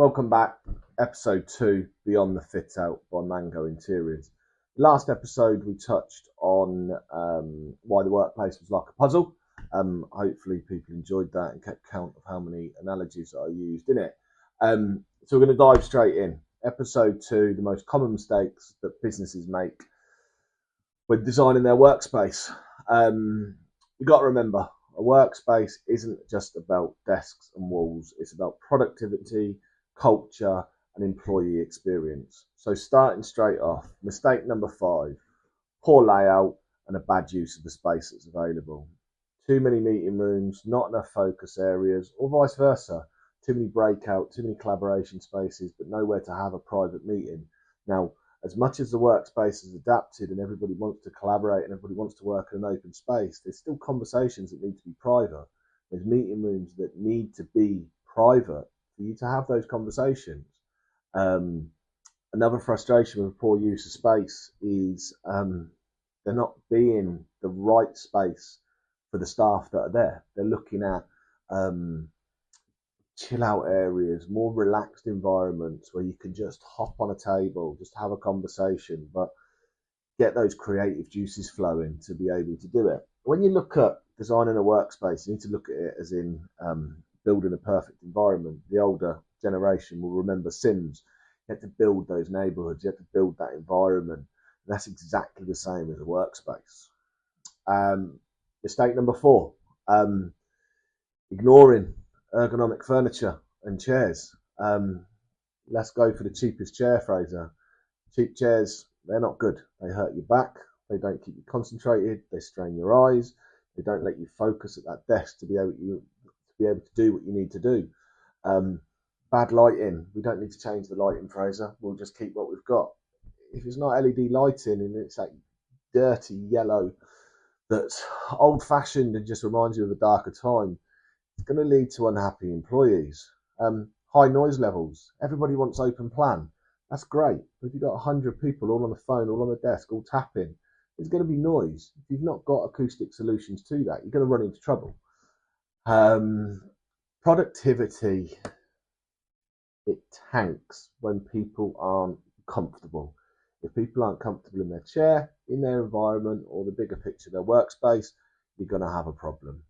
Welcome back, episode 2, Beyond the Fit Out by Mango Interiors. Last episode we touched on why the workplace was like a puzzle. Hopefully people enjoyed that and kept count of how many analogies that I used in it. So we're going to dive straight in. Episode 2, the most common mistakes that businesses make when designing their workspace. You've got to remember, a workspace isn't just about desks and walls. It's about productivity, culture, and employee experience. So starting straight off, mistake number 5, poor layout and a bad use of the space that's available. Too many meeting rooms, not enough focus areas, or vice versa. Too many breakout, too many collaboration spaces, but nowhere to have a private meeting. Now, as much as the workspace has adapted and everybody wants to collaborate and everybody wants to work in an open space, there's still conversations that need to be private. There's meeting rooms that need to be private for you to have those conversations. Another frustration with poor use of space is they're not being the right space for the staff that are there. They're looking at chill out areas, more relaxed environments where you can just hop on a table, just have a conversation, but get those creative juices flowing to be able to do it. When you look at designing a workspace, you need to look at it as in building a perfect environment. The older generation will remember Sims. You had to build those neighborhoods, you had to build that environment. And that's exactly the same as a workspace. Mistake number 4, ignoring ergonomic furniture and chairs. Let's go for the cheapest chair, Fraser. Cheap chairs, they're not good. They hurt your back. They don't keep you concentrated. They strain your eyes. They don't let you focus at that desk to be able to do what you need to do. Bad lighting. We don't need to change the lighting, Fraser. We'll just keep what we've got. If it's not LED lighting and it's that dirty yellow that's old-fashioned and just reminds you of a darker time, it's going to lead to unhappy employees. High noise levels. Everybody wants open plan. That's great. But if you've got 100 people all on the phone, all on the desk, all tapping, there's going to be noise. If you've not got acoustic solutions to that, you're going to run into trouble. Productivity, it tanks when people aren't comfortable. If people aren't comfortable in their chair, in their environment, or the bigger picture of their workspace, you're going to have a problem.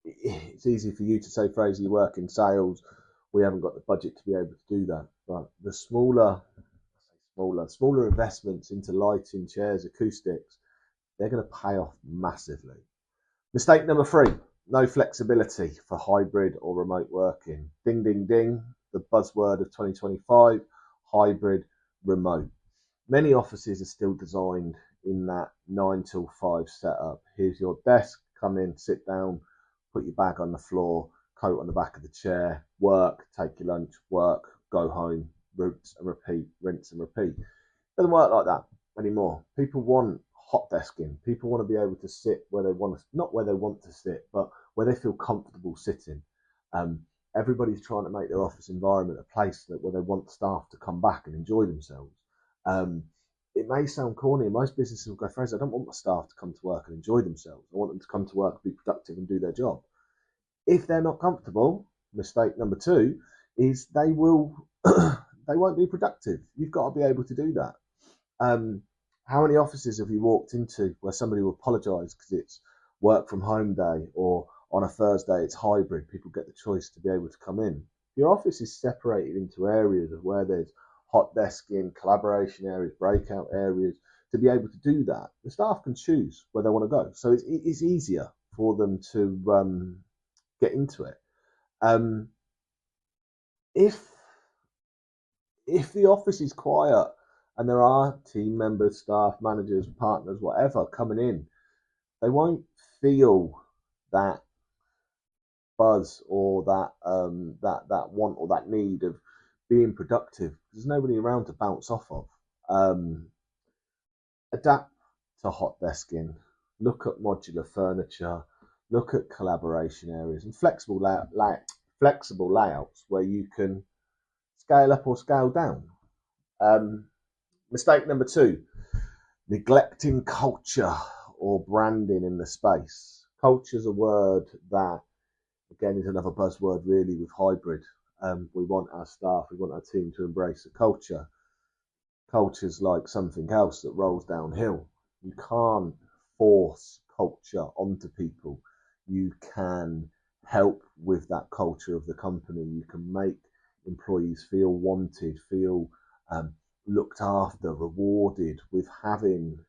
It's easy for you to say, Fraser, you work in sales, we haven't got the budget to be able to do that. But the smaller investments into lighting, chairs, acoustics, they're going to pay off massively. Mistake number 3, no flexibility for hybrid or remote working. Ding, ding, ding, the buzzword of 2025, hybrid, remote. Many offices are still designed in that 9 till 5 setup. Here's your desk, come in, sit down, put your bag on the floor, coat on the back of the chair, work, take your lunch, work, go home, rinse and repeat, rinse and repeat. It doesn't work like that anymore. People want hot desking. People want to be able to sit where they want to, not where they want to sit, but where they feel comfortable sitting. Everybody's trying to make their office environment a place where they want staff to come back and enjoy themselves. It may sound corny. Most businesses will go, Fraser, I don't want my staff to come to work and enjoy themselves. I want them to come to work, be productive and do their job. If they're not comfortable, mistake number 2 is they won't be productive. You've got to be able to do that. How many offices have you walked into where somebody will apologise because it's work from home day, or on a Thursday it's hybrid, people get the choice to be able to come in? Your office is separated into areas of where there's hot desking, collaboration areas, breakout areas. To be able to do that, the staff can choose where they want to go. So it's easier for them to get into it. If the office is quiet and there are team members, staff, managers, partners, whatever coming in, they won't feel that buzz or that want or that need of being productive. There's nobody around to bounce off of. Adapt to hot desking. Look at modular furniture. Look at collaboration areas and flexible layouts where you can scale up or scale down. Mistake number 2, neglecting culture or branding in the space. Culture is a word that, again, is another buzzword really with hybrid. We want our staff, we want our team to embrace the culture. Culture's like something else that rolls downhill. You can't force culture onto people. You can help with that culture of the company. You can make employees feel wanted, feel looked after, rewarded with having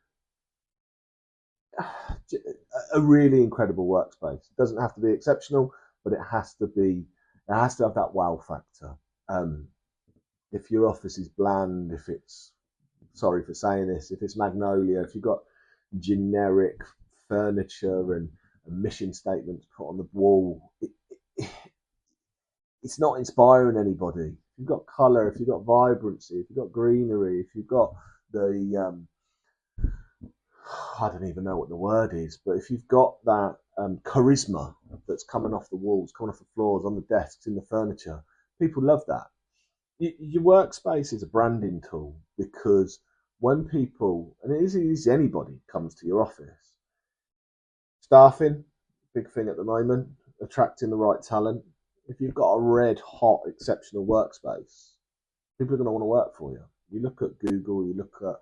a really incredible workspace. It doesn't have to be exceptional, but it has to have that wow factor. If your office is bland, if it's, sorry for saying this, if it's Magnolia, if you've got generic furniture and mission statements put on the wall, it's not inspiring anybody. If you've got colour, if you've got vibrancy, if you've got greenery, if you've got the I don't even know what the word is, but if you've got that charisma that's coming off the walls, coming off the floors, on the desks, in the furniture, people love that. Your workspace is a branding tool, because when people, and it is easy, anybody comes to your office, staffing, big thing at the moment, attracting the right talent. If you've got a red hot exceptional workspace, people are going to want to work for you. You look at Google, you look at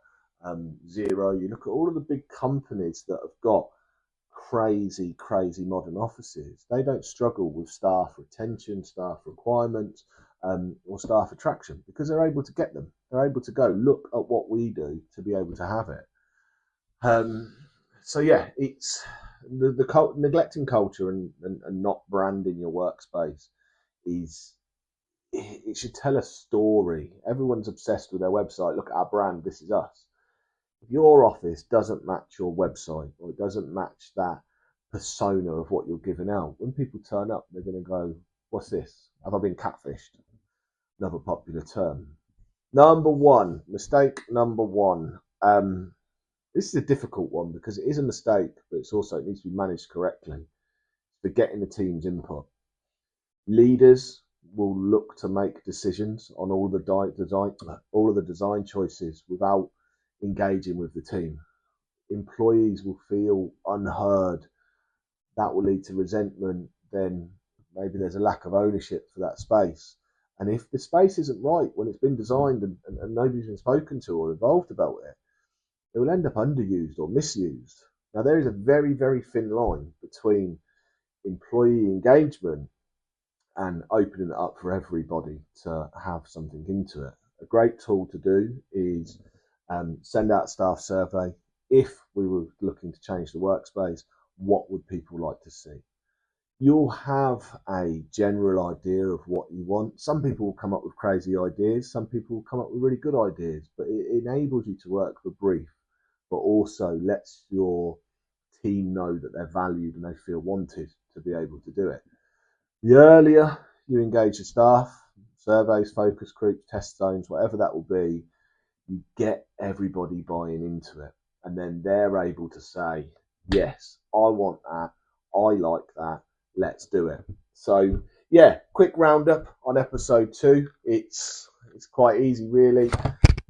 Zero, you look at all of the big companies that have got crazy modern offices. They don't struggle with staff retention, staff requirements, or staff attraction, because they're able to get them. They're able to go look at what we do to be able to have it. So yeah, it's the neglecting culture and not branding your workspace is, it should tell a story. Everyone's obsessed with their website. Look at our brand. This is us. If your office doesn't match your website, or it doesn't match that persona of what you're giving out, when people turn up, they're going to go, what's this? Have I been catfished? Another popular term. Mistake number one. This is a difficult one because it is a mistake, but it's also, it needs to be managed correctly. Forgetting the team's input. Leaders will look to make decisions on all of the design choices without engaging with the team. Employees will feel unheard. That will lead to resentment. Then maybe there's a lack of ownership for that space. And if the space isn't right when it's been designed and nobody's been spoken to or involved about it, it will end up underused or misused. Now, there is a very, very thin line between employee engagement and opening it up for everybody to have something into it. A great tool to do is send out a staff survey. If we were looking to change the workspace, what would people like to see? You'll have a general idea of what you want. Some people will come up with crazy ideas. Some people will come up with really good ideas, but it enables you to work the brief, but also lets your team know that they're valued and they feel wanted to be able to do it. The earlier you engage the staff, surveys, focus groups, test zones, whatever that will be, you get everybody buying into it. And then they're able to say, yes, I want that. I like that. Let's do it. So yeah, quick roundup on episode 2. It's quite easy, really.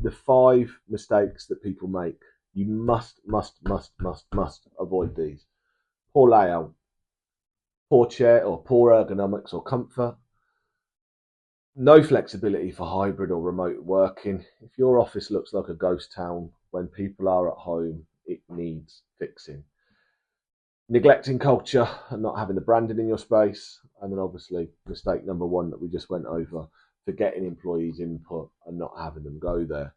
The 5 mistakes that people make. You must avoid these. Poor layout, poor chair or poor ergonomics or comfort, no flexibility for hybrid or remote working. If your office looks like a ghost town when people are at home, it needs fixing. Neglecting culture and not having the branding in your space. And then obviously mistake number 1 that we just went over, forgetting employees' input and not having them go there.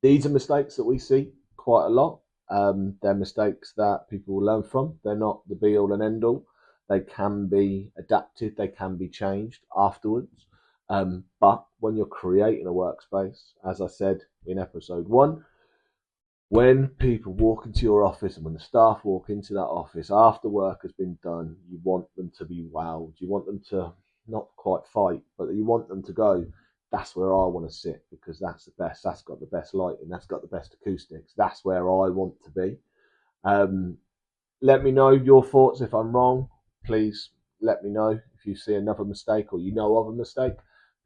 These are mistakes that we see quite a lot. They're mistakes that people will learn from. They're not the be all and end all. They can be adapted, they can be changed afterwards. But when you're creating a workspace, as I said in episode 1, when people walk into your office and when the staff walk into that office after work has been done, you want them to be wowed. You want them to not quite fight, but you want them to go, that's where I want to sit because that's the best. That's got the best lighting. That's got the best acoustics. That's where I want to be. Let me know your thoughts. If I'm wrong, please let me know. If you see another mistake or you know of a mistake,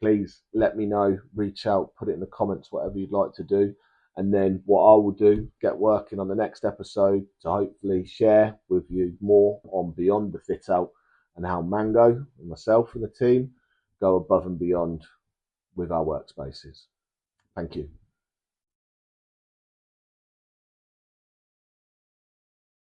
please let me know. Reach out, put it in the comments, whatever you'd like to do. And then what I will do, get working on the next episode to hopefully share with you more on Beyond the Fit Out and how Mango and myself and the team go above and beyond with our workspaces. Thank you.